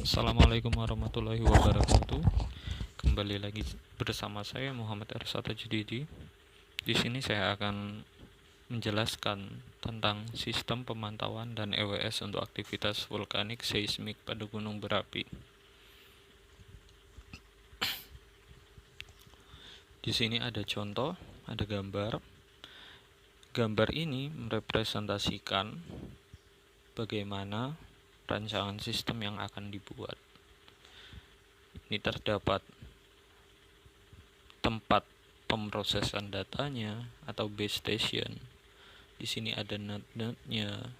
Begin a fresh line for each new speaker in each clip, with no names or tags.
Assalamualaikum warahmatullahi wabarakatuh. Kembali lagi bersama saya Muhammad Ersata Judidi. Di sini saya akan menjelaskan tentang sistem pemantauan dan EWS untuk aktivitas vulkanik seismik pada gunung berapi. Di sini ada contoh, ada gambar. Gambar ini merepresentasikan bagaimana rancangan sistem yang akan dibuat. Ini terdapat tempat pemrosesan datanya atau base station. Di sini ada node-node-nya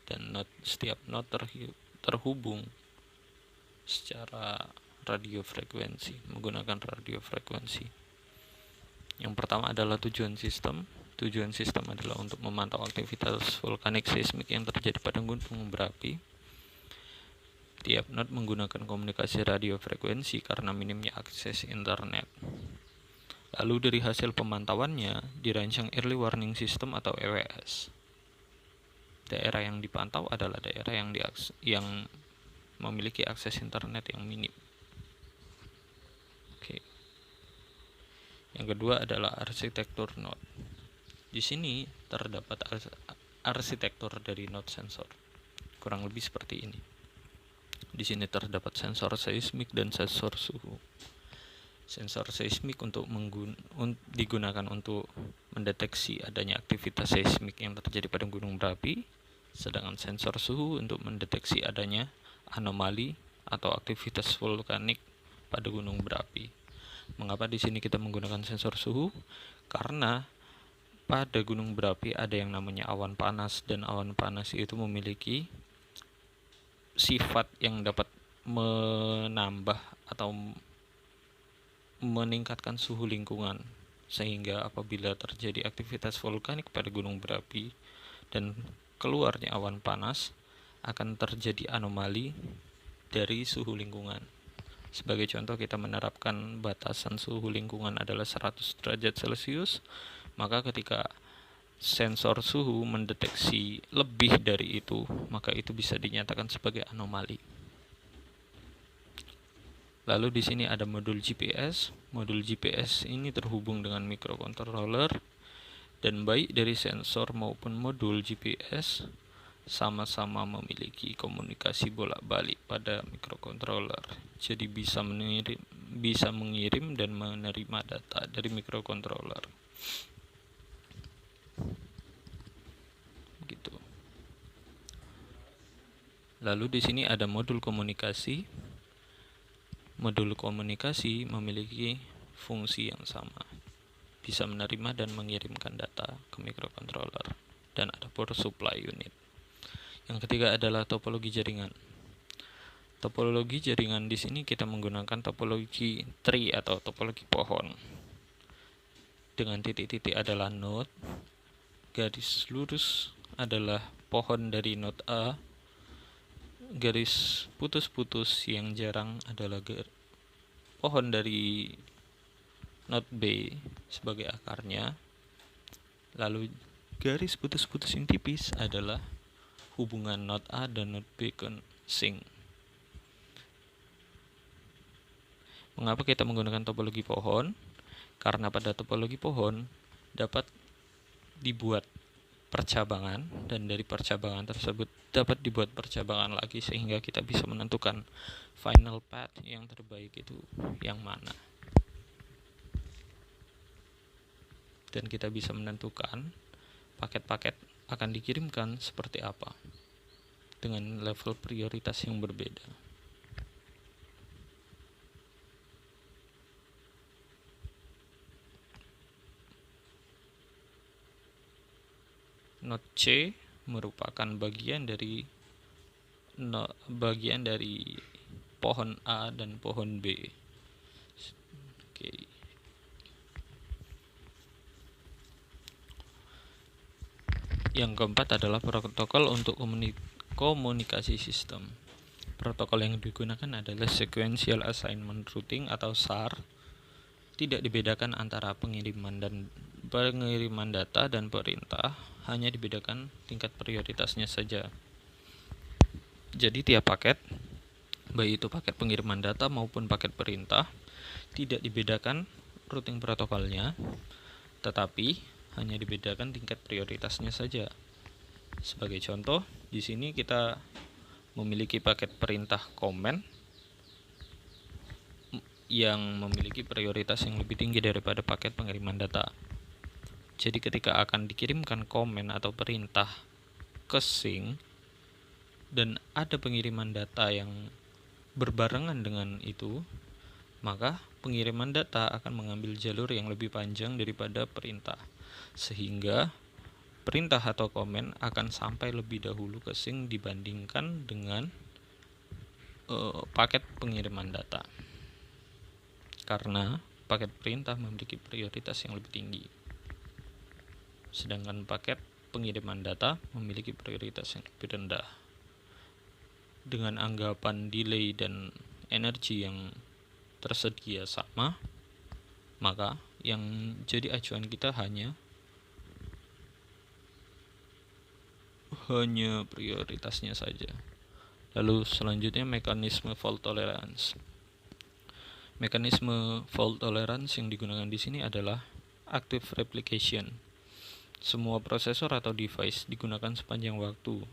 dan setiap node terhubung secara radio frekuensi, menggunakan radio frekuensi. Yang pertama adalah tujuan sistem. Tujuan sistem adalah untuk memantau aktivitas vulkanik seismik yang terjadi pada gunung berapi. Tiap node menggunakan komunikasi radio frekuensi karena minimnya akses internet. Lalu dari hasil pemantauannya dirancang Early Warning System atau EWS. Daerah yang dipantau adalah daerah yang memiliki akses internet yang minim. Oke. Yang kedua adalah arsitektur node. Di sini terdapat arsitektur dari node sensor. Kurang lebih seperti ini. Di sini terdapat sensor seismik dan sensor suhu. Sensor seismik digunakan untuk mendeteksi adanya aktivitas seismik yang terjadi pada gunung berapi, sedangkan sensor suhu untuk mendeteksi adanya anomali atau aktivitas vulkanik pada gunung berapi. Mengapa di sini kita menggunakan sensor suhu? Karena pada gunung berapi ada yang namanya awan panas, dan awan panas itu memiliki sifat yang dapat menambah atau meningkatkan suhu lingkungan, sehingga apabila terjadi aktivitas vulkanik pada gunung berapi dan keluarnya awan panas, akan terjadi anomali dari suhu lingkungan. Sebagai contoh, kita menerapkan batasan suhu lingkungan adalah 100 derajat Celcius, maka ketika sensor suhu mendeteksi lebih dari itu, maka itu bisa dinyatakan sebagai anomali. Lalu di sini ada modul GPS. Modul GPS ini terhubung dengan microcontroller, dan baik dari sensor maupun modul GPS sama-sama memiliki komunikasi bolak-balik pada microcontroller. Jadi bisa mengirim dan menerima data dari microcontroller. Gitu. Lalu di sini ada modul komunikasi. Modul komunikasi memiliki fungsi yang sama, bisa menerima dan mengirimkan data ke microcontroller, dan ada power supply unit. Yang ketiga adalah topologi jaringan. Topologi jaringan di sini kita menggunakan topologi tree atau topologi pohon. Dengan titik-titik adalah node, garis lurus adalah pohon dari node A, garis putus-putus yang jarang adalah pohon dari node B sebagai akarnya. Lalu garis putus-putus yang tipis adalah hubungan node A dan node B sync. Mengapa kita menggunakan topologi pohon? Karena pada topologi pohon dapat dibuat percabangan, dan dari percabangan tersebut dapat dibuat percabangan lagi, sehingga kita bisa menentukan final path yang terbaik itu yang mana, dan kita bisa menentukan paket-paket akan dikirimkan seperti apa dengan level prioritas yang berbeda. Node C merupakan bagian dari pohon A dan pohon B. Oke. Yang keempat adalah protokol untuk komunikasi sistem. Protokol yang digunakan adalah Sequential Assignment Routing atau SAR. Tidak dibedakan antara pengiriman data dan perintah, hanya dibedakan tingkat prioritasnya saja. Jadi tiap paket baik itu paket pengiriman data maupun paket perintah, tidak dibedakan routing protokolnya, tetapi hanya dibedakan tingkat prioritasnya saja. Sebagai contoh, di sini kita memiliki paket perintah komen yang memiliki prioritas yang lebih tinggi daripada paket pengiriman data. Jadi ketika akan dikirimkan komen atau perintah ke sync dan ada pengiriman data yang berbarengan dengan itu, maka pengiriman data akan mengambil jalur yang lebih panjang daripada perintah, sehingga perintah atau komen akan sampai lebih dahulu ke sync dibandingkan dengan paket pengiriman data, karena paket perintah memiliki prioritas yang lebih tinggi, sedangkan paket pengiriman data memiliki prioritas yang lebih rendah. Dengan anggapan delay dan energi yang tersedia sama, maka yang jadi acuan kita hanya prioritasnya saja. Lalu selanjutnya mekanisme fault tolerance. Mekanisme fault tolerance yang digunakan di sini adalah active replication. Semua prosesor atau device digunakan sepanjang waktu,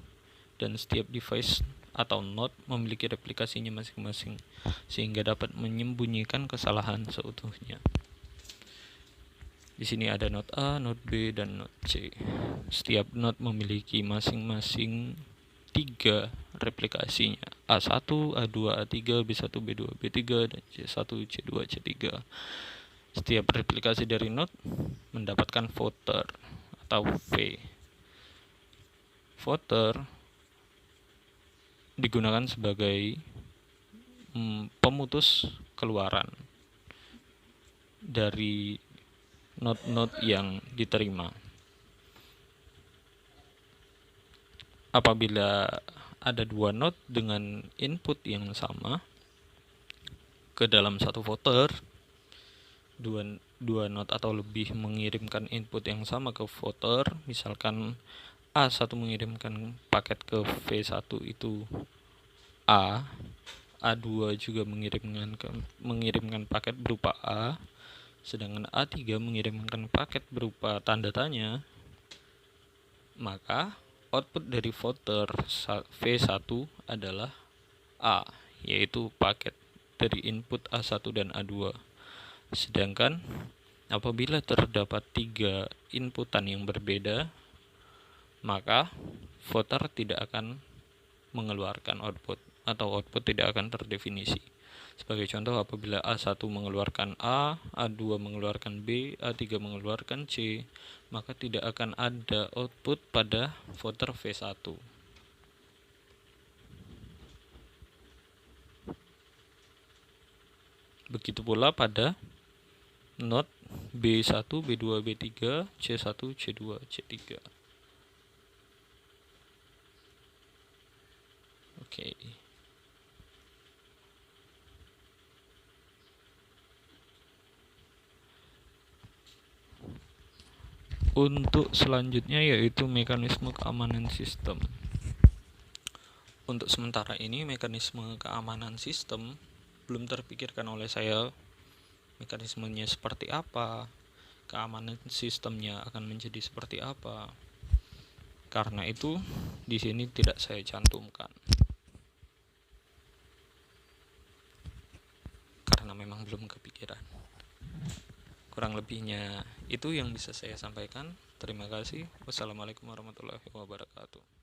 dan setiap device atau node memiliki replikasinya masing-masing, sehingga dapat menyembunyikan kesalahan seutuhnya. Di sini ada node A, node B, dan node C. Setiap node memiliki masing-masing 3 replikasinya, A1, A2, A3, B1, B2, B3, dan C1, C2, C3. Setiap replikasi dari node mendapatkan voter atau V. Voter digunakan sebagai pemutus keluaran dari node-node yang diterima. Apabila ada 2 node dengan input yang sama ke dalam satu voter, dua node atau lebih mengirimkan input yang sama ke voter, misalkan A1 mengirimkan paket ke V1 itu A, A2 juga mengirimkan paket berupa A, sedangkan A3 mengirimkan paket berupa tanda tanya, maka output dari voter V1 adalah A, yaitu paket dari input A1 dan A2. Sedangkan apabila terdapat 3 inputan yang berbeda, maka voter tidak akan mengeluarkan output, atau output tidak akan terdefinisi. Sebagai contoh, apabila A1 mengeluarkan A, A2 mengeluarkan B, A3 mengeluarkan C, maka tidak akan ada output pada voter V1. Begitu pula pada node B1, B2, B3, C1, C2, C3. Oke. Untuk selanjutnya yaitu mekanisme keamanan sistem. Untuk sementara ini mekanisme keamanan sistem belum terpikirkan oleh saya mekanismenya seperti apa, keamanan sistemnya akan menjadi seperti apa. Karena itu di sini tidak saya cantumkan, karena memang belum kepikiran. Kurang lebihnya itu yang bisa saya sampaikan. Terima kasih. Wassalamualaikum warahmatullahi wabarakatuh.